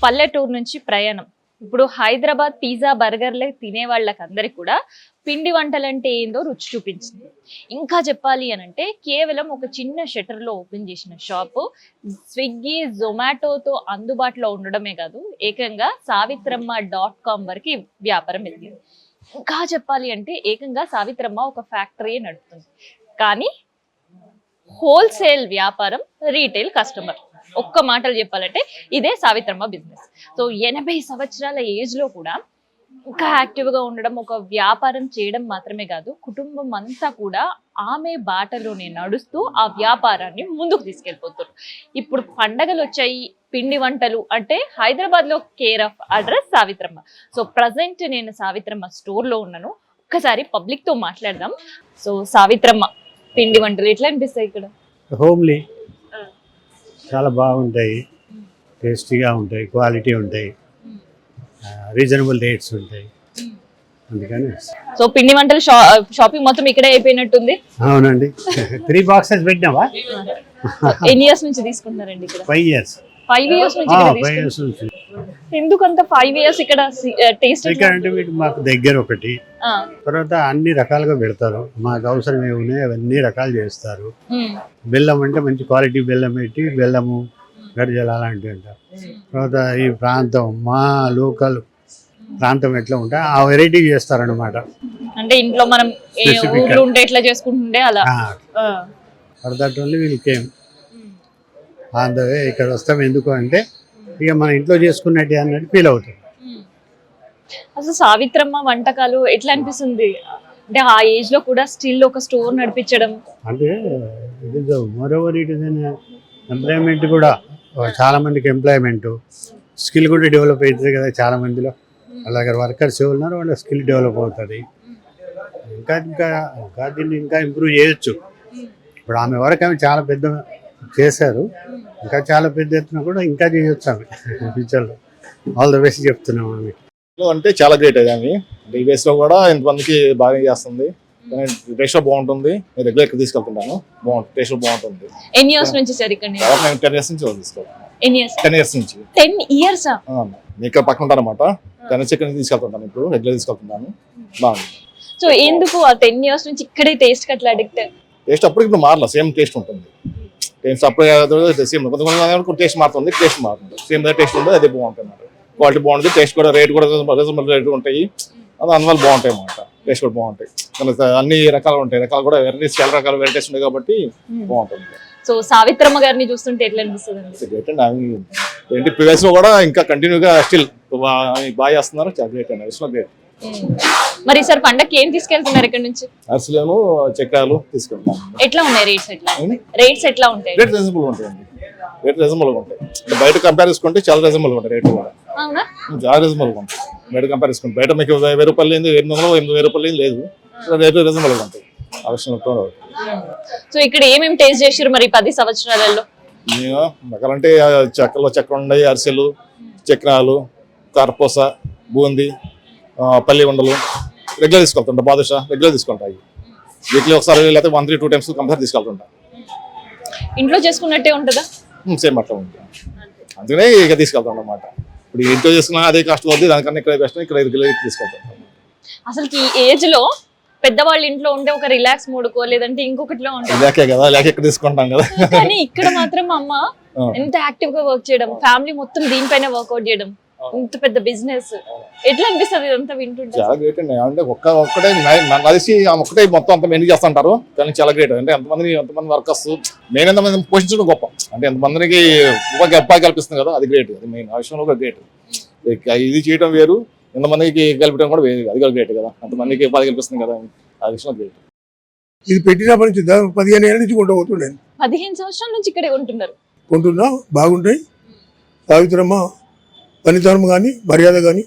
పల్లెటూరు నుంచి ప్రయాణం. ఇప్పుడు హైదరాబాద్ పిజ్జా బర్గర్లే తినే వాళ్ళకందరికి కూడా పిండి వంటలంటే ఏందో రుచి చూపించింది. ఇంకా చెప్పాలి అనంటే కేవలం ఒక చిన్న షట్టర్లో ఓపెన్ చేసిన షాపు స్విగ్గీ జొమాటోతో అందుబాటులో ఉండడమే కాదు, ఏకంగా సావిత్రమ్మ.com వరకు వ్యాపారం ఎదిగింది. ఇంకా చెప్పాలి అంటే ఏకంగా సావిత్రమ్మ ఒక ఫ్యాక్టరీ నడుపుతుంది, కానీ హోల్సేల్ వ్యాపారం, రీటైల్ కస్టమర్. ఒక్క మాటలు చెప్పాలంటే ఇదే సావిత్రమ్మ బిజినెస్. సో 80 సంవత్సరాల ఏజ్ లో కూడా ఇంకా యాక్టివ్ గా ఉండడం, ఒక వ్యాపారం చేయడం మాత్రమే కాదు, కుటుంబం అంతా కూడా ఆమె బాటలోనే నడుస్తూ ఆ వ్యాపారాన్ని ముందుకు తీసుకెళ్ళిపోతారు. ఇప్పుడు పండగలు వచ్చాయి, పిండి వంటలు అంటే హైదరాబాద్ లో care of address Savitramma. So present నేను సావిత్రమ్మ స్టోర్ లో ఉన్నాను. ఒక్కసారి పబ్లిక్ తో మాట్లాడదాం. సో సావిత్రమ్మ పిండి వంటలు ఎట్లా అనిపిస్తాయి ఇక్కడ? హోమ్లీ, చాలా బాగుంటాయి, టేస్టీగా ఉంటాయి, క్వాలిటీ ఉంటాయి, రీజనబుల్ రేట్స్ ఉంటాయి. అందుకని సో పిండి వంటలు షాపింగ్ మొత్తం ఇక్కడే అయిపోయినట్టుంది. అవునండి. 3 బాక్సెస్ పెట్టినావా? ఎన్ని ఇయర్స్ నుంచి తీసుకుంటున్నారండి ఇక్కడ? 5 years. 5 years నుంచి ఇక్కడ తీసుకుంటున్నారు. ఎందుకంత 5 years ఇక్కడ టేస్ట్? ఇక్కడ అంటే మీకు మాకు దగ్గర ఒకటి, తర్వాత అన్ని రకాలుగా పెడతారు. మాకు అవసరం ఏమున్నాయి అవన్నీ రకాలు చేస్తారు. బెల్లం అంటే మంచి క్వాలిటీ బెల్లం పెట్టి, బెల్లము గడిజలు అలాంటివి అంటారు. తర్వాత ఈ ప్రాంతం, మా లోకల్ ప్రాంతం ఎట్లా ఉంటే ఆ వెరైటీ చేస్తారనమాట. అంటే ఇంట్లో మనం ఊర్లో ఉంటే ఎట్లా చేసుకుంటుండే అలా. For that only we'll came on the way. ఇక్కడ వస్తాం ఎందుకు అంటే ఇక మన ఇంట్లో చేసుకున్నట్టు అన్నట్టు ఫీల్ అవుతుంది. అసలు సావిత్రమ్మ వంటకాలు ఎట్లా అనిపిస్తుంది అంటే ఆ ఏజ్ లో కూడా స్టిల్ ఒక స్టోర్ నడిపించడం అంటే? It is more over it is employment కూడా, చాలా మందికి ఎంప్లాయ్మెంట్, స్కిల్ కూడా డెవలప్ అవుతుంది కదా చాలా మందిలో. అలాగే వర్కర్స్ ఉన్నారు, వాళ్ళ స్కిల్ డెవలప్ అవుతుంది. ఇంకా ఇంకా ఇంకా దీన్ని ఇంకా ఇంప్రూవ్ చేయొచ్చు. ఇప్పుడు ఆమె వరకు ఆమె చాలా పెద్ద చేశారు, ఇంకా చాలా పెద్ద ఎత్తున కూడా ఇంకా చేయొచ్చు ఆమె ఫ్యూచర్లో. ఆల్ ద బెస్ట్ చెప్తున్నాం ఆమె. అంటే చాలా గ్రేట్ అది. ఆమె ఈ బేస్లో కూడా ఎంతమందికి బాగా చేస్తుంది. టేస్ట్ బాగుంటుంది. నేను రెగ్యులర్ ఇక్కడ తీసుకెళ్తున్నాను. బాగుంటుంది, టేస్ట్ బాగుంటుంది. ఎన్ని ఇయర్స్ నుంచి సార్ ఇక్కడ? నేను 10 years నుంచి తీసుకెళ్తాను. 10 years నుంచి. 10 years ఇక్కడ పక్కన ఉంటానమాట. 10 years ఇక్కడ తీసుకెళ్తుంటాను. ఇప్పుడు రెగ్యులర్ తీసుకెళ్తున్నాను. బాగుంది. సో ఎందుకు ఆ 10 years నుంచి ఇక్కడే టేస్ట్ కి అట్లా అడిక్ట్? టేస్ట్ అప్పుడు ఇప్పుడు మారలా, సేమ్ టేస్ట్ ఉంటుంది. టేస్ట్ అప్పుడు సేమ్, కొంతమంది టేస్ట్ మారుతుంది, టేస్ట్ మారుతుంది. సేమ్ టేస్ట్ ఉంటుంది, అదే బాగుంటుంది అన్నమాట. క్వాలిటీ బాగుంటుంది, టేస్ట్ కూడా, రేట్ కూడా రీజనబుల్ రేట్ ఉంటాయి. అందువల్ల బాగుంటాయి అన్నమాట. టేస్ట్ కూడా బాగుంటాయి. అన్ని రకాలు ఉంటాయి, రకాలు కూడా వెరైటీస్, చాలా రకాల వెరైటీస్ ఉంటాయి కాబట్టి బాగుంటుంది. సో సావిత్రమ్మ గారిని చూస్తుంటే ఎట్లా అనిపిస్తుంది? గ్రేట్ అండి. ఆమె ప్రీవియస్ లో కూడా ఇంకా కంటిన్యూగా స్టిల్ బాగా చేస్తున్నారు. చాలా గ్రేట్ అండి. విషయంలో గ్రేట్. మరి సార్ పండగకి ఏం తీసుకెళ్తున్నారు ఇక్కడ నుంచి? అరిసెలు, చక్రాలు తీసుకెళ్తాం. ఎట్లా ఉన్నాయి రేట్స్? రేట్స్ ఎట్లా ఉంటాయి? రేట్ రీజనబుల్ ఉంటాయండి. రేట్ రీజనబుల్ గా ఉంటాయి. బయట కంపేర్ చేసుకుంటే చాలా రీజనబుల్ ఉంటాయి రేట్లు కూడా. చాలా రీజనబుల్ గా ఉంటాయి బయట కంపేర్ చేసుకుంటే. బయట మీకు 1000 రూపాయలు, 800 రూపాయలు లేదు. రేట్ రీజనబుల్ గా ఉంటాయి. సో ఇక్కడ ఏమేమి టేస్ట్ చేసారు మరి 10 సంవత్సరాలలో? రకాలంటే చక్కెరలో చక్కెర ఉన్నాయి, అరిసెలు, చక్రాలు, కార్పూస, బూందీ, పల్లి ఉండలు రెగ్యులర్ తీసుకెళ్తుంటా. బాదుషా రెగ్యులర్ తీసుకుంటాయి. వీక్లీ ఒకసారి లేకపోతే 1-2 times కంపల్సరీ తీసుకెళ్తుంటా. ఇంట్లో చేసుకున్నట్టే ఉంటుందా? సేమ్ అట్లా ఉంటుంది. అందుకనే ఇక తీసుకెళ్తాం అన్నమాట. ఇప్పుడు ఇంట్లో చేసుకున్నా అదే కాస్ట్ అవుతుంది, దానికన్నా ఇక్కడ బెస్ట్, ఇక్కడ రెగ్యులర్ తీసుకెళ్తాం. అసలు ఈ ఏజ్ లో పెద్దవాళ్ళ ఇంట్లో ఉంటే ఒక రిలాక్స్ మూడుకో, లేదంటే ఇంకొకటిలో ఉంటుంది. లేకే కదా, లేక ఇక్కడ తీసుకుంటాం కదా. కానీ ఇక్కడ మాత్రం అమ్మ ఎంత యాక్టివ్ గా వర్క్ చేయడం, ఫ్యామిలీ మొత్తం దీనిపైన వర్కౌట్ చేయడం, ఇంత పెద్ద బిజినెస్ ఎట్లా అనిపిస్తుంది ఇదంతా వింటుంటే? చాలా గ్రేట్ అండి. అంటే ఒక్కటే కలిసి ఒక్కటే మొత్తం అంత మెయింటైన్ చేస్తుంటారు, కానీ చాలా గ్రేట్. అంటే ఎంతమంది వర్కర్స్, మెయిన్ ఎంతమంది పోషించడం గొప్ప. అంటే ఎంతమందికి ఉపాధి కల్పిస్తుంది కదా, అది గ్రేట్. అది మెయిన్ ఆ విషయంలో కూడా గ్రేట్. ఇది చేయడం వేరు, ఎంతమందికి కల్పించడం కూడా వేరు, అది కూడా గ్రేట్ కదా. అంతమందికి ఉపాధి కల్పిస్తుంది కదా, ఆ విషయంలో గ్రేట్. ఇది పెట్టినప్పటి నుంచి 15 ఏళ్ళ నుంచి కొంటుండే. 15 సంవత్సరాల నుంచి ఇక్కడే కొంటున్నా. బాగుంటాయి. సావిత్రమ్మ పనితనం కానీ, మర్యాద కానీ,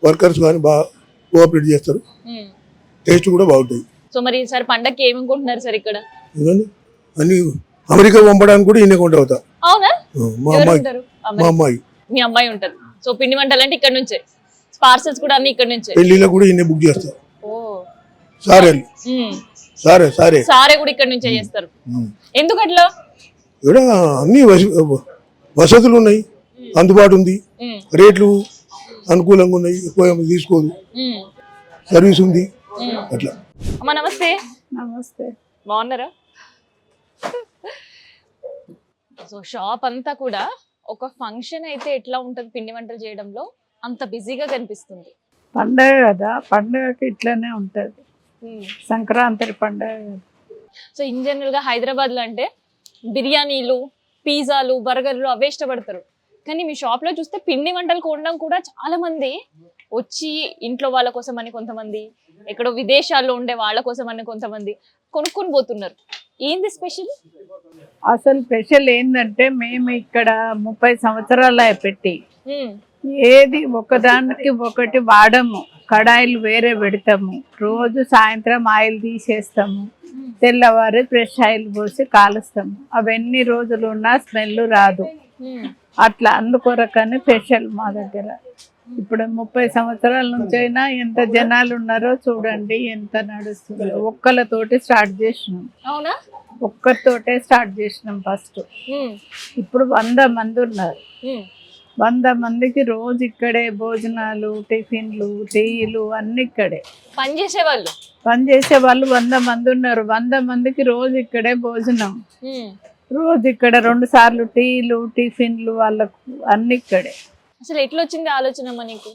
వర్కర్స్ కానీ బాగా కోఆపరేట్ చేస్తారు. టేస్ట్ కూడా బాగుంటాయి. సో మరి సార్ పండగకి ఏమేమి కొంటున్నారు సార్ ఇక్కడ? అన్ని అమెరికా పంపడానికి కూడా ఈయన కొంట అవుతా. అవునా? మా అమ్మాయి. మీ అమ్మాయి ఉంటది. సో పిండి వంటలు అంటే ఇక్కడ నుంచే, పార్సల్స్ కూడా అన్ని ఇక్కడ నుంచే. పెళ్లిలో కూడా ఈయన బుక్ చేస్తారు. సారే సారే కూడా ఇక్కడ నుంచే చేస్తారు. ఎందుకట్లా? ఇక్కడ అన్ని వసతులు ఉన్నాయి. అందుబాటు ఉంది, ఉమ్, రేట్లు అనుకూలంగా ఉన్నాయి, ఎక్కువ ఏమీ తీసుకోదు, ఉమ్, సర్వీస్ ఉంది. ఉమ్. అట్లా అమ్మ నమస్తే. నమస్తే. బాగున్నారా? సో షాప్ అంతా కూడా ఒక ఫంక్షన్ అయితే ఎట్లా ఉంటది పిండి వంటలు చేయడంలో అంత బిజీగా కనిపిస్తుంది. పండగ కదా, పండగకి ఇట్లనే ఉంటది, సంక్రాంతి పండగ కదా. సో ఇన్ జనరల్ గా హైదరాబాద్ లో అంటే బిర్యానీలు, పిజ్జాలు, బర్గర్లు అవే ఇష్టపడతారు. కానీ మీ షాప్ లో చూస్తే పిండి వంటలు కొనడం కూడా చాలా మంది వచ్చి ఇంట్లో వాళ్ళ కోసం అని కొంతమంది, ఎక్కడో విదేశాల్లో ఉండే వాళ్ళ కోసం అని కొంతమంది కొనుక్కొని పోతున్నారు. ఏంది స్పెషల్? అసలు స్పెషల్ ఏంటంటే మేము ఇక్కడ 30 సంవత్సరాలు పెట్టి ఏది ఒకదానికి ఒకటి వాడము, కడాయిలు వేరే పెడతాము, రోజు సాయంత్రం ఆయిల్ తీసేస్తాము, తెల్లవారి ఫ్రెష్ ఆయిల్ పోసి కాలుస్తాము. అవన్నీ రోజులు ఉన్నా స్మెల్ రాదు. అట్లా అందుకొరకని స్పెషల్ మా దగ్గర. ఇప్పుడు 30 సంవత్సరాల నుంచి అయినా ఎంత జనాలు ఉన్నారో చూడండి, ఎంత నడుస్తుంది. ఒక్కలతోటి స్టార్ట్ చేసినాం. అవునా? ఒక్కరితోటే స్టార్ట్ చేసినాం ఫస్ట్. ఇప్పుడు 100 మంది ఉన్నారు. 100 మందికి రోజు ఇక్కడే భోజనాలు, టిఫిన్లు, టీలు అన్ని ఇక్కడే. పనిచేసే వాళ్ళు 100 మంది ఉన్నారు. 100 మందికి రోజు ఇక్కడే భోజనం, రోజు ఇక్కడ 2 సార్లు టీలు, టిఫిన్లు, వాళ్ళకు అన్ని ఇక్కడే. అసలు ఎట్లా వచ్చింది ఆలోచన నీకు?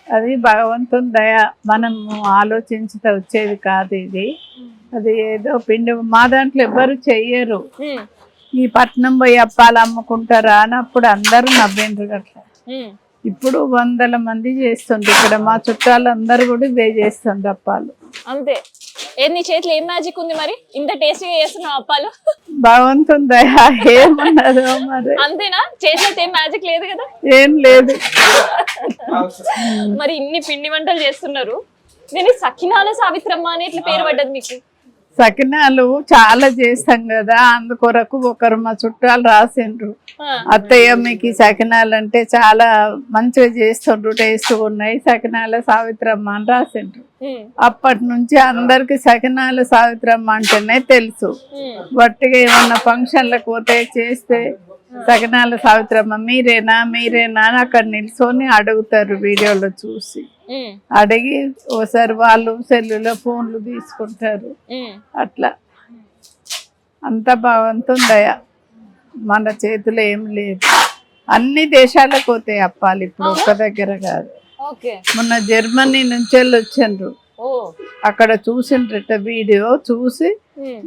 అది భగవంతుని దయ, మనము ఆలోచించితే వచ్చేది కాదు ఇది. అది ఏదో పిండి మా దాంట్లో ఎవ్వరు చెయ్యరు. ఈ పట్నం పోయి అప్పాలు అమ్ముకుంటారా అని అప్పుడు అందరూ నవ్వేండ్రు అట్లా. ఇప్పుడు 100 మంది చేస్తుంది ఇక్కడ. మా చుట్టాలు అందరు కూడా ఇవే చేస్తుంది అప్పాలు. అంతే. నీ చేతిలో ఏం మ్యాజిక్ ఉంది మరి ఇంత టేస్టీగా చేస్తున్నావు అప్పాలు? భగవంతుని దయ, ఏమున్నదో మరి. అంతేనా? చేతిలో ఏం మ్యాజిక్ లేదు కదా? ఏం లేదు. మరి ఇన్ని పిండి వంటలు చేస్తున్నారు, నేను సకినాల సావిత్రమ్మ అని ఇట్లా పేరు పడ్డది మీకు? సకినాలు చాలా చేస్తాం కదా, అందుకొరకు ఒకరు మా చుట్టాలు రాసిండ్రు, అత్తయ్య మీకు ఈ సకినాలు అంటే చాలా మంచిగా చేస్తుండ్రు, టేస్ట్గా ఉన్నాయి, సకినాల సావిత్రమ్మ అని రాసిండ్రు. అప్పటి నుంచి అందరికి సకినాల సావిత్రమ్మ అంటేనే తెలుసు. వట్టిగా ఏమన్నా ఫంక్షన్లకు పోతే చేస్తే సకినాల సావిత్రమ్మ మీరేనా మీరేనా అని అక్కడ నిల్చొని అడుగుతారు, వీడియోలో చూసి అడిగి ఓసారి వాళ్ళు సెల్లులో ఫోన్లు తీసుకుంటారు. అట్లా అంత భగవంతుని దయ, మన చేతిలో ఏం లేదు. అన్ని దేశాలకు పోతాయి అప్పాలు, ఇప్పుడు ఒక్క దగ్గర కాదు. మొన్న జర్మనీ నుంచి వచ్చిండ్రు, అక్కడ చూసిండ్రట వీడియో చూసి,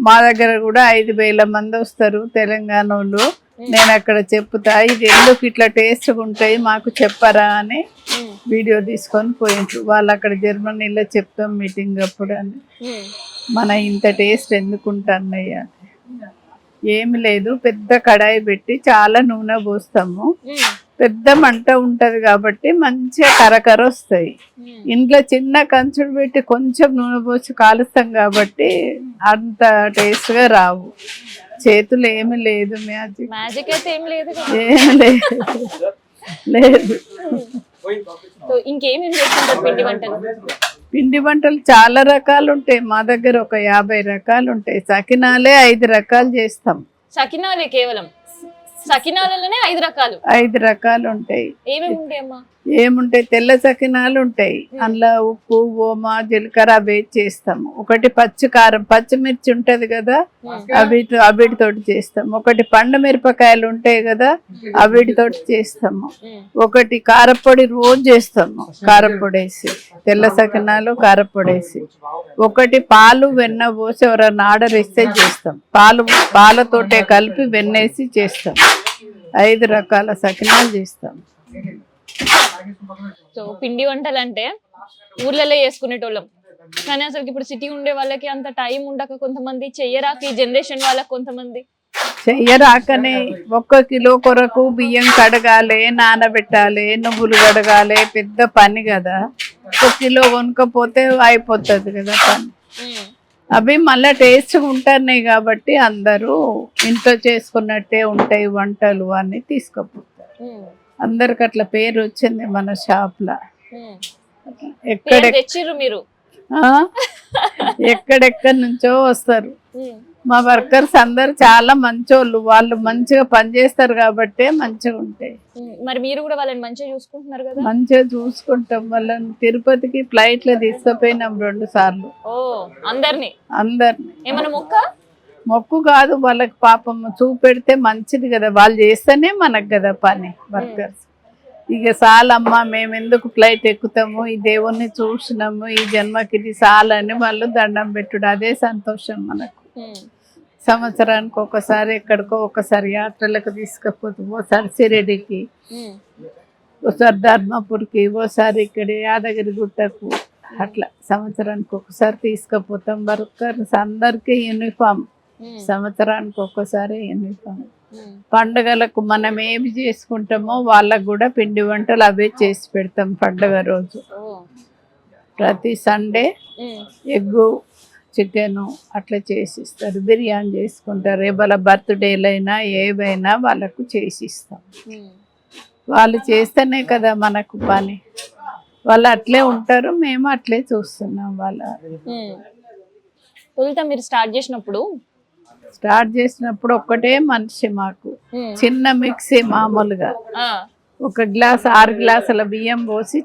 మా దగ్గర కూడా 5,000 మంది వస్తారు తెలంగాణ వాళ్ళు, నేను అక్కడ చెప్తా ఇది ఎందుకు ఇట్లా టేస్ట్గా ఉంటాయి మాకు చెప్పరా అని వీడియో తీసుకొని పోయిండ్రు. వాళ్ళు అక్కడ జర్మనీలో చెప్తాం మీటింగ్ అప్పుడు అని, మన ఇంత టేస్ట్ ఎందుకు ఉంటున్నాయి. ఏమి లేదు, పెద్ద కడాయి పెట్టి చాలా నూనె పోస్తాము, పెద్ద మంట ఉంటది కాబట్టి మంచిగా కరకర వస్తాయి. ఇంట్లో చిన్న కంచుడు పెట్టి కొంచెం నూనె పోసి కాలుస్తాం కాబట్టి అంత టేస్ట్ గా రావు. చేతులు ఏమి లేదు, మ్యాజిక్ అయితే ఏం లేదు, ఏమి లేదు లేదు. ఇంకేమేమి చేస్తుంటారు పిండి వంటలు? పిండి వంటలు చాలా రకాలు ఉంటాయి మా దగ్గర, ఒక 50 రకాలు ఉంటాయి. సకినాలే 5 రకాలు చేస్తాం. సకినాలే కేవలం? సకినాలలోనే 5 రకాలు? 5 రకాలు ఉంటాయి. ఏమేమి ఉంటాయి అమ్మా? ఏముంటాయి, తెల్ల సకినాలు ఉంటాయి, అందులో ఉప్పు, ఓమ, జీలకర్ర వేసి చేస్తాము. ఒకటి పచ్చి కారం, పచ్చిమిర్చి ఉంటది కదా, అవిటితోటి చేస్తాము. ఒకటి పండు మిరపకాయలు ఉంటాయి కదా, అవిటితోటి చేస్తాము. ఒకటి కారపొడి రోజు చేస్తాము, కారపొడి వేసి, తెల్ల సకినాలు కారపొడి వేసి. ఒకటి పాలు వెన్న పోసి ఎవరైనా ఆర్డర్ ఇస్తే చేస్తాం, పాలతోటే కలిపి వెన్నేసి చేస్తాం. 5 రకాల సకినాలు చేస్తాం. సో పిండి వంటలు అంటే ఊర్లలో చేసుకునేటోళ్ళం, కానీ అసలు ఇప్పుడు సిటీ ఉండే వాళ్ళకి అంత టైం ఉండక కొంతమంది చెయ్యరాక, ఈ జనరేషన్ వాళ్ళకి కొంతమంది చెయ్యరాకనే 1 కిలో కొరకు బియ్యం కడగాలి, నానబెట్టాలి, నువ్వులు కడగాలి, పెద్ద పని కదా. 1 కిలో కొనకపోతే అయిపోతుంది కదా పని. అవి మళ్ళీ టేస్ట్గా ఉంటున్నాయి కాబట్టి అందరూ ఇంట్లో చేసుకున్నట్టే ఉంటాయి వంటలు అని తీసుకుపోతారు. అందరికి అట్లా పేరు వచ్చింది మన షాప్ లా. తెచ్చిర్రు మీరు? ఎక్కడెక్కడి నుంచో వస్తారు. మా వర్కర్స్ అందరు చాలా మంచోళ్ళు, వాళ్ళు మంచిగా పనిచేస్తారు కాబట్టి మంచిగా ఉంటాయి. మరి మీరు కూడా వాళ్ళని మంచిగా చూసుకుంటున్నారు కదా? మంచిగా చూసుకుంటాం. వాళ్ళని తిరుపతికి ఫ్లైట్ లో తీసుకుపోయినాం 2 సార్లు. ఓ, అందరినీ ఏమన్నా మొక్కు కాదు, వాళ్ళకి పాపం చూపెడితే మంచిది కదా, వాళ్ళు చేస్తేనే మనకు కదా పని వర్కర్స్. ఇక చాలమ్మా మేము ఎందుకు ఫ్లైట్ ఎక్కుతాము, ఈ దేవుణ్ణి చూసినాము, ఈ జన్మకి ఇది చాలని వాళ్ళు దండం పెట్టుడు, అదే సంతోషం మనకు. సంవత్సరానికి ఒకసారి ఎక్కడికో ఒకసారి యాత్రలకు తీసుకపోతాం, ఓసారి సిరిడికి, ఓసారి ధర్మపురికి, ఓసారి ఇక్కడ యాదగిరి గుట్టకు, అట్లా సంవత్సరానికి ఒకసారి తీసుకుపోతాం. వర్కర్స్ అందరికీ యూనిఫామ్, సంవత్సరానికి ఒక్కసారి యూనిఫామ్. పండుగలకు మనం ఏమి చేసుకుంటామో వాళ్ళకు కూడా పిండి వంటలు అవే చేసి పెడతాం. పండుగ రోజు ప్రతి సండే ఎగ్గు చికెను అట్లా చేసిస్తారు, బిర్యానీ చేసుకుంటారు. వాళ్ళ బర్త్డేలైనా ఏవైనా వాళ్ళకు చేసిస్తాం. వాళ్ళు చేస్తేనే కదా మనకు పని. వాళ్ళు అట్లే ఉంటారు, మేము అట్లే చూస్తున్నాం. వాళ్ళ మీరు స్టార్ట్ చేసినప్పుడు ఒక్కటే మనిషి మాకు, చిన్న మిక్సీ మామూలుగా 1 గ్లాస్ 6 గ్లాసుల బియ్యం పోసి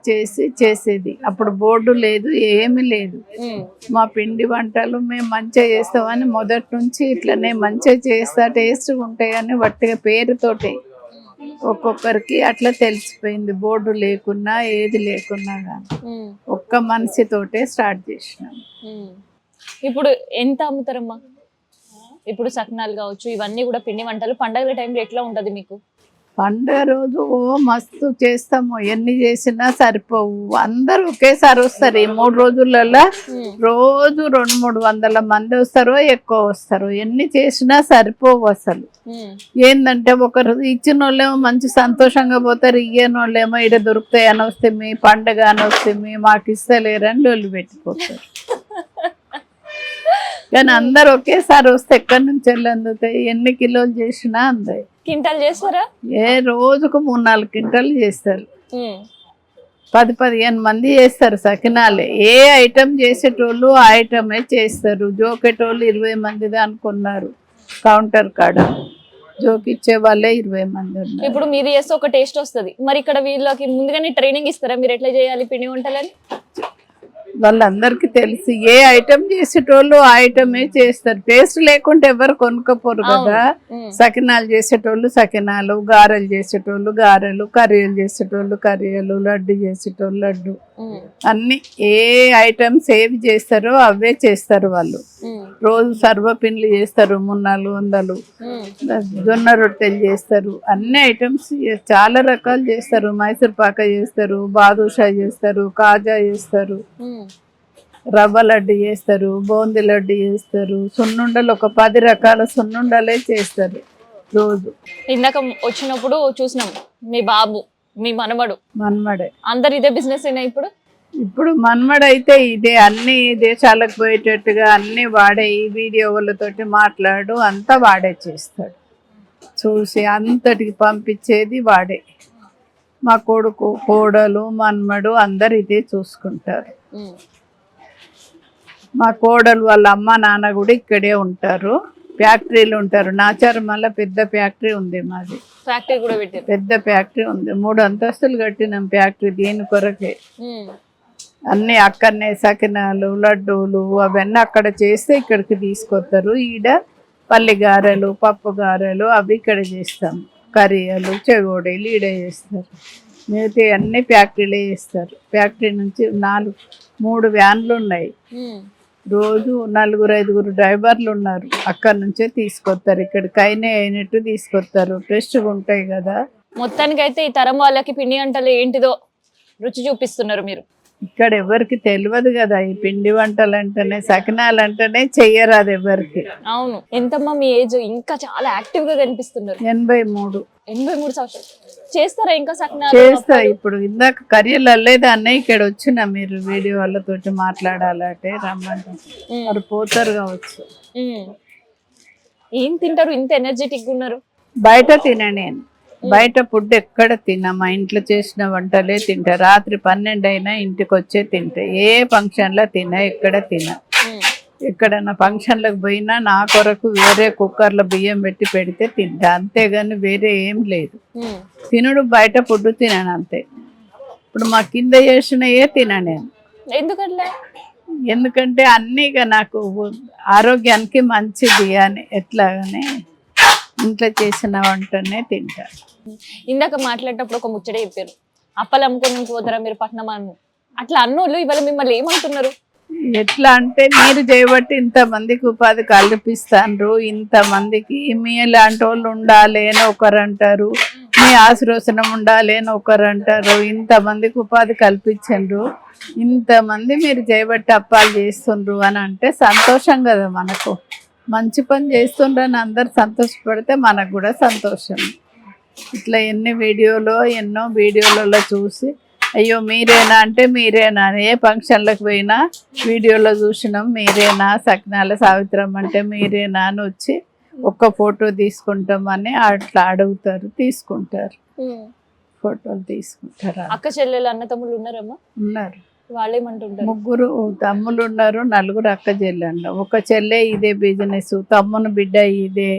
చేసేది. అప్పుడు బోర్డు లేదు, ఏమీ లేదు. మా పిండి వంటలు మేము మంచిగా చేస్తామని మొదటి నుంచి ఇట్లనే మంచిగా చేస్తా, టేస్ట్గా ఉంటాయని వట్టిగా పేరుతోటే ఒక్కొక్కరికి అట్లా తెలిసిపోయింది. బోర్డు లేకున్నా ఏది లేకున్నా కానీ ఒక్క మనిషితోటే స్టార్ట్ చేసినాం. ఇప్పుడు ఎంత అమ్ముతారమ్మా? ఇప్పుడు సకినాలు కావచ్చు, ఇవన్నీ కూడా పిండి వంటలు పండగల టైంలో ఎట్లా ఉంటది మీకు? పండుగ రోజు మస్తు చేస్తాము, ఎన్ని చేసినా సరిపోవు. అందరూ ఒకేసారి వస్తారు. ఈ 3 రోజులలో రోజు 200-300 మంది వస్తారో ఎక్కువ వస్తారు. ఎన్ని చేసినా సరిపోవు అసలు. ఏంటంటే ఒకరు ఇచ్చిన వాళ్ళేమో మంచి సంతోషంగా పోతారు, ఇయ్యని వాళ్ళేమో ఇక్కడ దొరుకుతాయి అని వస్తే మీ పండుగ అని వస్తే మీ మాకు ఇస్తలేరని లొల్లి పెట్టిపోతారు. కానీ అందరు ఒకేసారి వస్తే ఎక్కడి నుంచి వెళ్ళి అందుతాయి. ఎన్ని కిలోలు చేసినా అందాయి. క్వింటాల్ చేస్తారా? రోజుకు 3-4 క్వింటాలు చేస్తారు. 10-15 మంది చేస్తారు సకినాలే. ఏ ఐటమ్ చేసేటోళ్ళు ఆ ఐటమే చేస్తారు. జోకేటోళ్ళు 20 మందిది అనుకున్నారు. కౌంటర్ కాడ జోకిచ్చే వాళ్ళే 20 మంది ఉన్నారు. ఇప్పుడు మీరు చేస్తే ఒక టేస్ట్ వస్తుంది. మరి ఇక్కడ వీళ్ళకి ముందుగానే ట్రైనింగ్ ఇస్తారా, మీరు ఎట్లా చేయాలి పిండి వంటలని? వాళ్ళందరికీ తెలిసి ఏ ఐటమ్ చేసేటోళ్ళు ఆ ఐటమే చేస్తారు. టేస్ట్ లేకుంటే ఎవరు కొనుక్కపోరు కదా. సకినాలు చేసేటోళ్ళు సకినాలు, గారెలు చేసేటోళ్ళు గారెలు, కర్రీలు చేసేటోళ్ళు కర్రీలు, లడ్డు చేసేటోళ్ళు లడ్డు, అన్ని ఏ ఐటమ్స్ ఏవి చేస్తారో అవే చేస్తారు వాళ్ళు. రోజు సర్వపిండ్లు చేస్తారు, 300-400 జొన్న రొట్టెలు చేస్తారు, అన్ని ఐటమ్స్ చాలా రకాలు చేస్తారు. మైసూర్ పాక చేస్తారు, బాదుషా చేస్తారు, కాజా చేస్తారు, రవ్వ లడ్డు చేస్తారు, బూందీ లడ్డు చేస్తారు, సున్నుండలు ఒక 10 రకాల సున్నుండలే చేస్తారు రోజు. ఇందాక వచ్చినప్పుడు చూసినాం మీ బాబు, మీ మనమడే అందరు ఇదే బిజినెస్ అయినా ఇప్పుడు మన్మడైతే ఇదే, అన్ని దేశాలకు పోయేటట్టుగా అన్ని వాడే, ఈ వీడియో వాళ్ళతోటి మాట్లాడు అంతా వాడే చేస్తాడు. చూసి అంతటికి పంపించేది వాడే. మా కొడుకు, కోడలు, మన్మడు అందరు ఇదే చూసుకుంటారు. మా కోడలు వాళ్ళ అమ్మ నాన్న కూడా ఇక్కడే ఉంటారు, ఫ్యాక్టరీలు ఉంటారు. నాచారమల్ల పెద్ద ఫ్యాక్టరీ ఉంది మాది. ఫ్యాక్టరీ కూడా పెట్టారు, పెద్ద ఫ్యాక్టరీ ఉంది. 3 అంతస్తులు కట్టినాం ఫ్యాక్టరీ దీని కొరకే. అన్నీ అక్కడనే సకినాలు, లడ్డూలు అవన్నీ అక్కడ చేస్తే ఇక్కడికి తీసుకొస్తారు. ఈడ పల్లి గారెలు, పప్పు గారెలు అవి ఇక్కడ చేస్తాం. కర్రీలు, చెగోడీలు ఈడ చేస్తారు. మిగతా అన్నీ ఫ్యాక్టరీలే చేస్తారు. ఫ్యాక్టరీ నుంచి 3 వ్యాన్లు ఉన్నాయి. రోజు 4-5 డ్రైవర్లు ఉన్నారు. అక్కడ నుంచే తీసుకొస్తారు, ఇక్కడికి అయినట్టు తీసుకొస్తారు. ఫ్రెష్గా ఉంటాయి కదా. మొత్తానికైతే ఈ తరం వాళ్ళకి పిండి వంటలు ఏంటిదో రుచి చూపిస్తున్నారు మీరు. ఇక్కడ ఎవరికి తెలియదు కదా ఈ పిండి వంటలు అంటేనే, సకినాలు అంటేనే చెయ్యరాదు ఎవరికి. అవును. ఎంతమ్మా మీ ఏజ్? ఇంకా చాలా యాక్టివ్ గా కనిపిస్తున్నారు. 83 సంవత్సరాలు. చేస్తారా ఇంకా సకినాలు? చేస్తా. ఇప్పుడు ఇందాక కర్రీలు అల్లేదాన్ని ఇక్కడ వచ్చిన మీరు వీడియో వాళ్ళతోటి మాట్లాడాలంటే రమ్మంటారు, మరి పోతారు కావచ్చు. ఏం తింటారు ఇంత ఎనర్జెటిక్ ఉన్నారు? బయట తిన, నేను బయట ఫుడ్ ఎక్కడ తిన్నా, మా ఇంట్లో చేసిన వంటలే తింటా. రాత్రి 12 అయినా ఇంటికి వచ్చే తింటా. ఏ ఫంక్షన్లో తినా, ఎక్కడ తినా. ఎక్కడైనా ఫంక్షన్లకు పోయినా నా కొరకు వేరే కుక్కర్లో బియ్యం పెట్టి పెడితే తింటా, అంతేగాని వేరే ఏం లేదు. తినుడు బయట ఫుడ్ తినాను అంతే. ఇప్పుడు మా కింద చేసినయే తినా నేను. ఎందుకట్లా? ఎందుకంటే అన్నీ ఇక నాకు ఆరోగ్యానికి మంచిది అని ఎట్లాగానే ఇంట్లో చేసిన వంటనే తింటా. ఇందాక మాట్లాడేటప్పుడు ఒక ముచ్చట చెప్పారు, అప్పలు అమ్ముకొని పోతారా మీరు పట్నం అని. అట్లా అన్నోళ్ళు ఇవాళ మిమ్మల్ని ఏమంటున్నారు? ఎట్లా అంటే మీరు చేయబట్టి ఇంతమందికి ఉపాధి కల్పిస్తాండ్రు, ఇంతమందికి మీ లాంటి వాళ్ళు ఉండాలి అని ఒకరు అంటారు, మీ ఆశీర్వచనం ఉండాలి అని ఒకరు అంటారు, ఇంతమందికి ఉపాధి కల్పించండ్రు, ఇంతమంది మీరు చేయబట్టి అప్పాలు చేస్తుండ్రు అని అంటే సంతోషం కదా. మనకు మంచి పని చేస్తుండ్రు అని అందరు సంతోషపడితే మనకు కూడా సంతోషం. ఇట్లా ఎన్నో వీడియోలలో చూసి అయ్యో మీరేనా అంటే మీరేనా, ఏ ఫంక్షన్లకు పోయినా వీడియోలో చూసినాం మీరేనా, సకినాల సావిత్రమ్మ అంటే మీరేనా అని వచ్చి ఒక్క ఫోటో తీసుకుంటామని అట్లా అడుగుతారు, తీసుకుంటారు, ఫోటోలు తీసుకుంటారు. అక్క చెల్లెలు అన్న తమ్ముళ్ళు ఉన్నారమ్మా? ఉన్నారు. వాళ్ళేమంటుంటారు? 3 తమ్ముళ్ళు ఉన్నారు, 4 అక్క చెల్లెళ్ళు. ఒక చెల్లె ఇదే బిజినెస్, తమ్ముని బిడ్డ ఇదే,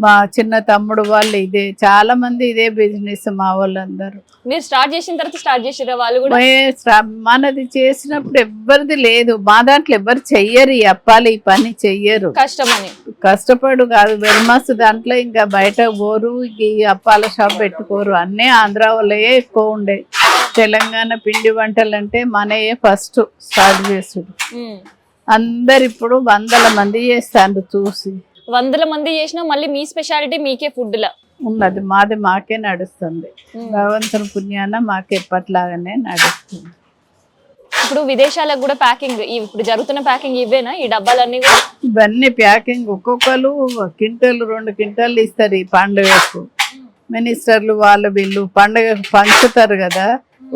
మా చిన్న తమ్ముడు వాళ్ళు ఇదే, చాలా మంది ఇదే బిజినెస్ మా వాళ్ళందరూ. మీరు స్టార్ట్ చేసిన తర్వాత స్టార్ట్ చేసిరా వాళ్ళు కూడా? మనది చేసినప్పుడు ఎవ్వరిది లేదు, మా దాంట్లో ఎవ్వరు చెయ్యరు, ఈ అప్పాలు ఈ పని చెయ్యరు. కష్టమని కష్టపడు కాదు, వెల్మస్ దాంట్లో ఇంకా బయట పోరు, ఈ అప్పాల షాప్ పెట్టుకోరు, అన్నీ ఆంధ్ర వాళ్ళే ఎక్కువ ఉండే. తెలంగాణ పిండి వంటలు అంటే మనయే ఫస్ట్ స్టార్ట్ చేసుడు. అందరు ఇప్పుడు 100 మంది చేస్తాండ్రు చూసి. 100 మంది చేసినా మళ్ళీ మీ స్పెషాలిటీ మీకే ఫుడ్ లా ఉన్నది, మాకే నడుస్తుంది. భగవంతుని పుణ్యాన మాకు ఎప్పట్లాగానే నడుస్తుంది. ఇప్పుడు విదేశాలకు కూడా ప్యాకింగ్, ఇప్పుడు జరుగుతున్న ప్యాకింగ్ ఇవేనా ఈ డబ్బాలన్నీ కూడా? ఇవన్నీ ప్యాకింగ్ ఒక్కొక్కరు క్వింటాలు 2 క్వింటాలు ఇస్తారు. ఈ పండుగకు మినిస్టర్లు వాళ్ళు వీళ్ళు పండుగకు పంచుతారు కదా,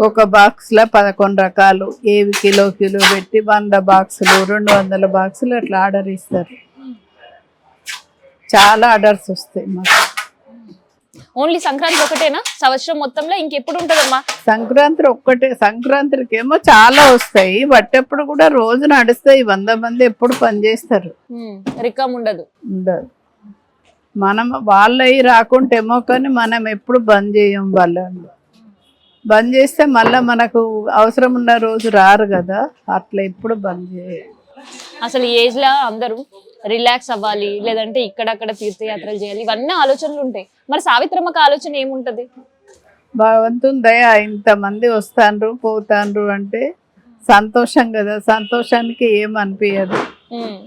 ఒక బాక్స్లో 11 రకాలు, ఏవి కిలో పెట్టి 100 బాక్సులు 200 బాక్సులు అట్లా ఆర్డర్ ఇస్తారు. చాలా ఆర్డర్స్ వస్తాయి మాకు. ఓన్లీ సంక్రాంతి ఒకటేనా సంవత్సరం మొత్తంలో? ఇంకెప్పుడు ఉంటుందమ్మా? సంక్రాంతి ఒక్కటే. సంక్రాంతికి ఏమో చాలా వస్తాయి, బట్టెప్పుడు కూడా రోజు నడుస్తాయి. 100 మంది ఎప్పుడు పనిచేస్తారు, రికమ్ ఉండదు. మనం వాళ్ళవి రాకుంటేమో కానీ మనం ఎప్పుడు బంద్ చేయం. వాళ్ళని బంద్ చేస్తే మళ్ళీ మనకు అవసరం ఉన్న రోజు రారు కదా, అట్లా ఎప్పుడు బంద్ చేయం. అసలు ఈ ఏజ్ లో అందరూ రిలాక్స్ అవ్వాలి, లేదంటే ఇక్కడక్కడ తీర్థయాత్రలు చేయాలి, ఇవన్నీ ఆలోచనలు ఉంటాయి. మరి సావిత్రమ్మకి ఆలోచన ఏముంటది? భగవంతుని దయ, ఇంతమంది వస్తాండ్రు పోతాండ్రు అంటే సంతోషం కదా. సంతోషానికి ఏమనిపించదు,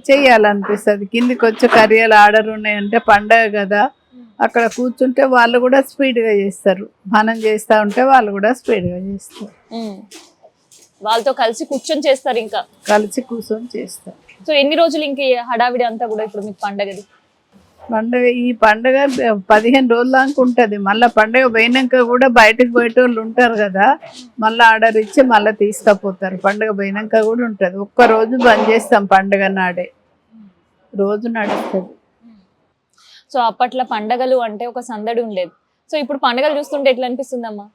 చెయ్యాలనిపిస్తుంది. కిందికి వచ్చి కర్రీలు ఆర్డర్ ఉన్నాయంటే పండగ కదా, అక్కడ కూర్చుంటే వాళ్ళు కూడా స్పీడ్గా చేస్తారు, మనం చేస్తూ ఉంటే వాళ్ళు కూడా స్పీడ్గా చేస్తారు. వాళ్ళతో కలిసి కూర్చొని చేస్తారు, ఇంకా కలిసి కూర్చొని చేస్తారు. సో ఎన్ని రోజులు ఇంక హడావిడి అంతా కూడా ఇప్పుడు మీకు పండగది? ఈ పండగ 15 రోజుల దాకా ఉంటుంది. మళ్ళీ పండగ పోయినాక కూడా బయటకు పోయేటోళ్ళు ఉంటారు కదా, మళ్ళీ ఆర్డర్ ఇచ్చి మళ్ళీ తీసుకుపోతారు. పండగ పోయినాక కూడా ఉంటుంది. ఒక్కరోజు బంద్ చేస్తాం, పండగ నాడే రోజు నడుస్తుంది. సో అప్పట్లో పండగలు అంటే ఒక సందడి ఉండేది. సో ఇప్పుడు పండగలు చూస్తుంటే ఎట్లా అనిపిస్తుందమ్మా?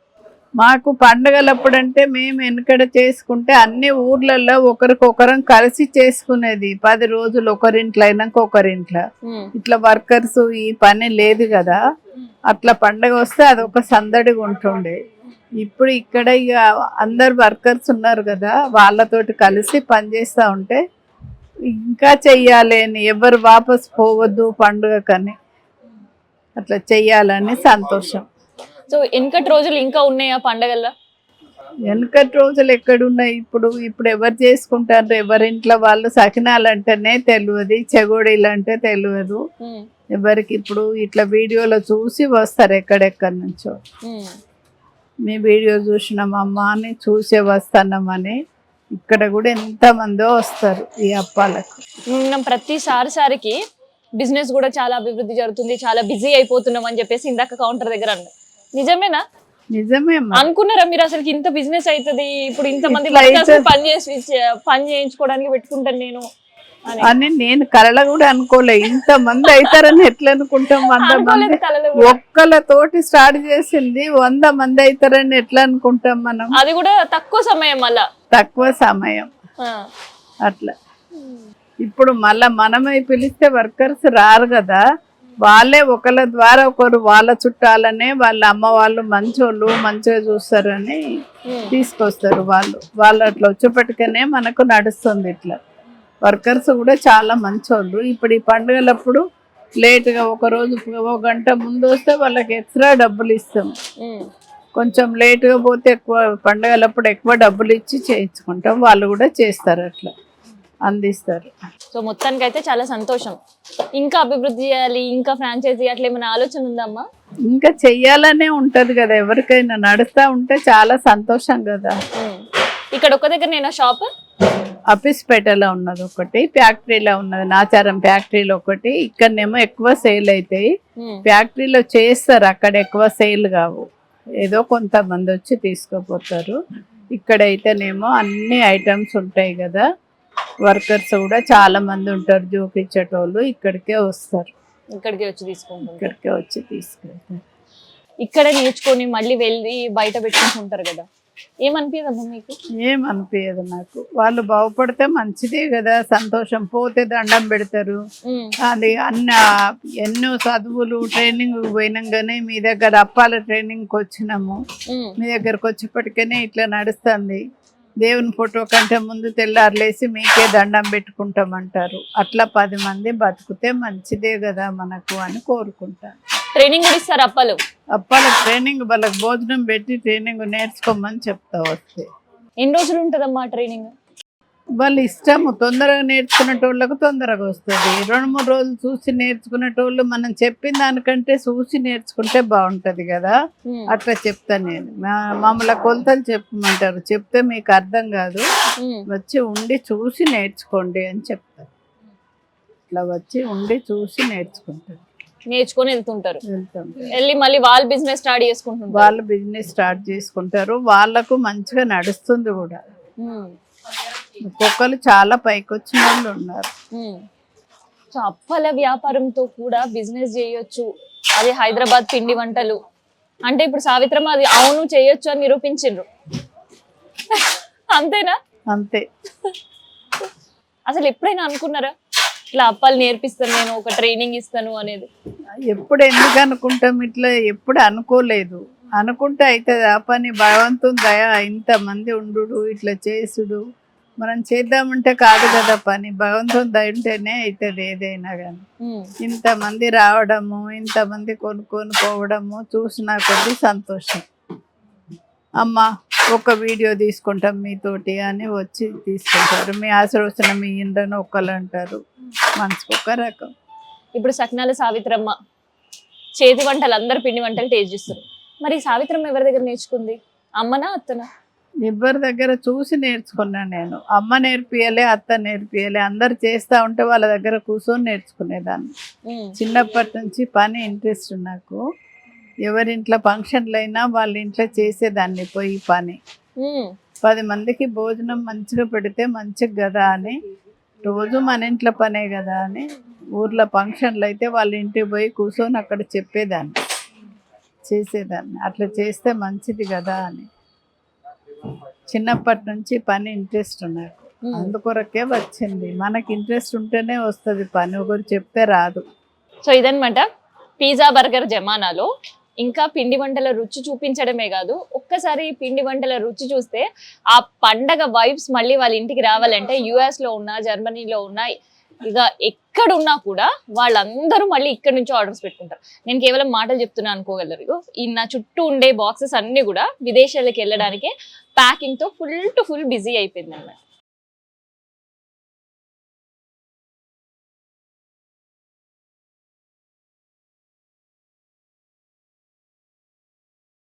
మాకు పండగలప్పుడు అంటే మేము వెనకడ చేసుకుంటే అన్ని ఊర్లలో ఒకరికొకరం కలిసి చేసుకునేది. 10 రోజులు ఒకరింట్లో అయినాక ఒకరింట్లో. ఇట్లా వర్కర్స్ ఈ పని లేదు కదా, అట్లా పండగ వస్తే అదొక సందడిగా ఉంటుండే. ఇప్పుడు ఇక్కడ ఇక అందరు వర్కర్స్ ఉన్నారు కదా, వాళ్ళతోటి కలిసి పనిచేస్తూ ఉంటే ఇంకా చెయ్యాలి అని, ఎవరు వాపస్ పోవద్దు పండుగకని, అట్లా చెయ్యాలని సంతోషం. సో వెనకటి రోజులు ఇంకా ఉన్నాయా పండగల్లో? వెనకటి రోజులు ఎక్కడున్నాయి ఇప్పుడు? ఎవరు చేసుకుంటారు? ఎవరింట్లో వాళ్ళు సకినాలు అంటేనే తెలియదు, చెగోడీలు అంటే తెలియదు ఎవరికి. ఇప్పుడు ఇట్లా వీడియోలో చూసి వస్తారు ఎక్కడెక్కడి నుంచో, మీ వీడియో చూసినామమ్మా అని చూసే వస్తున్నామని. ఇక్కడ కూడా ఎంతమందో వస్తారు ఈ అప్పాలకు. ప్రతిసారికి బిజినెస్ కూడా చాలా అభివృద్ధి జరుగుతుంది, చాలా బిజీ అయిపోతున్నాం అని చెప్పేసి ఇందాక కౌంటర్ దగ్గర అన్నారు. నిజమేనా? నిజమే. అనుకున్నారా మీరు అసలు ఇంత బిజినెస్ అవుతుంది, ఇప్పుడు ఇంత మంది పని చేయించుకోవడానికి పెట్టుకుంటాను నేను అని నేను కళలో కూడా అనుకోలే. ఇంత మంది అవుతారని ఎట్లా అనుకుంటాం? 100 మంది ఒక్కళ్ళతోటి స్టార్ట్ చేసింది 100 మంది అవుతారని ఎట్లా అనుకుంటాం మనం? అది కూడా తక్కువ సమయం, అలా తక్కువ సమయం. అట్లా ఇప్పుడు మళ్ళా మనమే పిలిస్తే వర్కర్స్ రారు కదా, వాళ్ళే ఒకళ్ళ ద్వారా ఒకరు వాళ్ళ చుట్టాలనే వాళ్ళ అమ్మ వాళ్ళు మంచోళ్ళు మంచిగా చూస్తారని తీసుకొస్తారు. వాళ్ళు అట్లా వచ్చేప్పటికనే మనకు నడుస్తుంది. ఇట్లా వర్కర్స్ కూడా చాలా మంచోళ్ళు. ఇప్పుడు ఈ పండుగలప్పుడు లేట్గా ఒక గంట ముందు వస్తే వాళ్ళకి ఎక్స్ట్రా డబ్బులు ఇస్తాం. కొంచెం లేట్గా పోతే ఎక్కువ పండుగలప్పుడు ఎక్కువ డబ్బులు ఇచ్చి చేయించుకుంటాం. వాళ్ళు కూడా చేస్తారు, అట్లా అందిస్తారు. సో మొత్తానికి అయితే చాలా సంతోషం. ఇంకా అభివృద్ధి చేయాలి, ఇంకా ఫ్రాంచైజీ అట్లా ఏమైనా ఆలోచన ఉందమ్మా? ఇంకా చెయ్యాలనే ఉంటది కదా, ఎవరికైనా నడుస్తా ఉంటే చాలా సంతోషం కదా. ఇక్కడ ఒక దగ్గర నేను షాప్ అఫీస్పేటలో ఉన్నది ఒకటి, ఫ్యాక్టరీలో ఉన్నది, నాచారం ఫ్యాక్టరీలో ఒకటి. ఇక్కడనేమో ఎక్కువ సేల్ అవుతాయి. ఫ్యాక్టరీలో చేస్తారు, అక్కడ ఎక్కువ సేల్ కావు, ఏదో కొంతమంది వచ్చి తీసుకుపోతారు. ఇక్కడైతేనేమో అన్ని ఐటమ్స్ ఉంటాయి కదా, వర్కర్స్ కూడా చాలా మంది ఉంటారు చూపించేటోళ్ళు. ఇక్కడికే వస్తారు, ఇక్కడికి వచ్చి తీసుకుంటారు. ఇక్కడికే వచ్చి తీసుకెళ్తారు. ఇక్కడే నేర్చుకొని మళ్ళీ వెళ్ళి బయట పెట్టుకుంటుంటారు కదా, ఏమనిపించదమ్మా మీకు? ఏమనిపించదు నాకు. వాళ్ళు బాగుపడితే మంచిదే కదా, సంతోషం. పోతే దండం పెడతారు. అది ఎన్నో చదువులు ట్రైనింగ్ పోయినాగానే మీ దగ్గర అప్పాల ట్రైనింగ్కి వచ్చినాము, మీ దగ్గరకు వచ్చేప్పటికనే ఇట్లా నడుస్తుంది. దేవుని ఫోటో కంటే ముందు తెల్లారులేసి మీకే దండం పెట్టుకుంటామంటారు. అట్లా 10 మంది బతికితే మంచిదే కదా మనకు అని కోరుకుంటాను. ట్రైనింగ్ కూడా ఇస్తారు అప్పాల ట్రైనింగ్, వాళ్ళకి భోజనం పెట్టి ట్రైనింగ్ నేర్చుకోమని చెప్తా వస్తే. ఎన్ని రోజులు ఉంటుందమ్మా ట్రైనింగ్? వాళ్ళు ఇష్టము. తొందరగా నేర్చుకునేటోళ్ళకు తొందరగా వస్తుంది. 2-3 రోజులు చూసి నేర్చుకునేటోళ్ళు మనం చెప్పిన దానికంటే చూసి నేర్చుకుంటే బాగుంటది కదా, అట్లా చెప్తాను నేను. మామూలు కొలతలు చెప్పమంటారు, చెప్తే మీకు అర్థం కాదు, వచ్చి ఉండి చూసి నేర్చుకోండి అని చెప్తారు. ఇట్లా వచ్చి ఉండి చూసి నేర్చుకొని వెళ్తుంటారు. వెళ్ళి మళ్ళీ వాళ్ళు బిజినెస్ స్టార్ట్ చేసుకుంటారు. వాళ్ళు బిజినెస్ స్టార్ట్ చేసుకుంటారు. వాళ్ళకు మంచిగా నడుస్తుంది కూడా. ఒక్కొక్కరు చాలా పైకి వచ్చిన వాళ్ళు ఉన్నారు. సో అప్పల వ్యాపారంతో కూడా బిజినెస్ చేయొచ్చు, అది హైదరాబాద్ పిండి వంటలు అంటే ఇప్పుడు సావిత్రమ్మ అది అవును చేయొచ్చు అని నిరూపించిండ్రు. అంతేనా? అంతే. అసలు ఎప్పుడైనా అనుకున్నారా ఇట్లా అప్పాలు నేర్పిస్తాను నేను, ఒక ట్రైనింగ్ ఇస్తాను అనేది? ఎప్పుడు ఎందుకు అనుకుంటాం ఇట్లా? ఎప్పుడు అనుకోలేదు. అనుకుంటే అవుతుంది ఆ పని. భగవంతుని దయ, ఇంతమంది ఉండు ఇట్లా చేసుడు, మనం చేద్దామంటే కాదు కదా పని. భగవంతుని దయ ఉంటేనే అవుతుంది ఏదైనా కానీ. ఇంతమంది రావడము, ఇంతమంది కొనుక్కొని పోవడము చూసినా కొద్ది సంతోషం. అమ్మ ఒక వీడియో తీసుకుంటాం మీతోటి అని వచ్చి తీసుకుంటారు. మీ ఆశీర్వచనం మీ ఇండ్లను ఒక్కళ్ళు అంటారు, మనసుకు ఒక రకం. ఇప్పుడు సకినాల సావిత్రమ్మ చేతి వంటలు, అందరు పిండి వంటలు టేస్ట్ చేస్తారు. మరి సావిత్రమ్మ ఎవరి దగ్గర నేర్చుకుంది? అమ్మనా అత్తనా? ఎవరి దగ్గర చూసి నేర్చుకున్నాను నేను. అమ్మ నేర్పియలే, అత్త నేర్పియలే. అందరు చేస్తూ ఉంటే వాళ్ళ దగ్గర కూర్చొని నేర్చుకునేదాన్ని. చిన్నప్పటి నుంచి పని ఇంట్రెస్ట్ నాకు. ఎవరింట్లో ఫంక్షన్లు అయినా వాళ్ళ ఇంట్లో చేసేదాన్ని పోయి పని. 10 మందికి భోజనం మంచిగా పెడితే మంచిగా కదా అని, రోజు మన ఇంట్లో పనే కదా అని, ఊర్లో ఫంక్షన్లు అయితే వాళ్ళ ఇంటికి పోయి కూర్చొని అక్కడ చెప్పేదాన్ని, చేసేదాన్ని. అట్లా చేస్తే మంచిది కదా అని చిన్నప్పటి నుంచి పని ఇంట్రెస్ట్ నాకు. అందుకొరకే వచ్చింది. మనకి ఇంట్రెస్ట్ ఉంటేనే వస్తుంది పని, ఒకరు చెప్తే రాదు. సో ఇదన్నమాట పిజ్జా బర్గర్ జమానాలో ఇంకా పిండి వంటల రుచి చూపించడమే కాదు, ఒక్కసారి పిండి వంటల రుచి చూస్తే ఆ పండగ వైబ్స్ మళ్ళీ వాళ్ళ ఇంటికి రావాలంటే US లో ఉన్నా, జర్మనీలో ఉన్నా, ఇక ఎక్కడున్నా కూడా వాళ్ళందరూ మళ్ళీ ఇక్కడ నుంచి ఆర్డర్స్ పెట్టుకుంటారు. నేను కేవలం మాటలు చెప్తున్నా అనుకోగలరు. ఈ నా చుట్టూ ఉండే బాక్సెస్ అన్ని కూడా విదేశాలకు వెళ్ళడానికే ప్యాకింగ్ తో ఫుల్ టు ఫుల్ బిజీ అయిపోయింది అన్నమాట.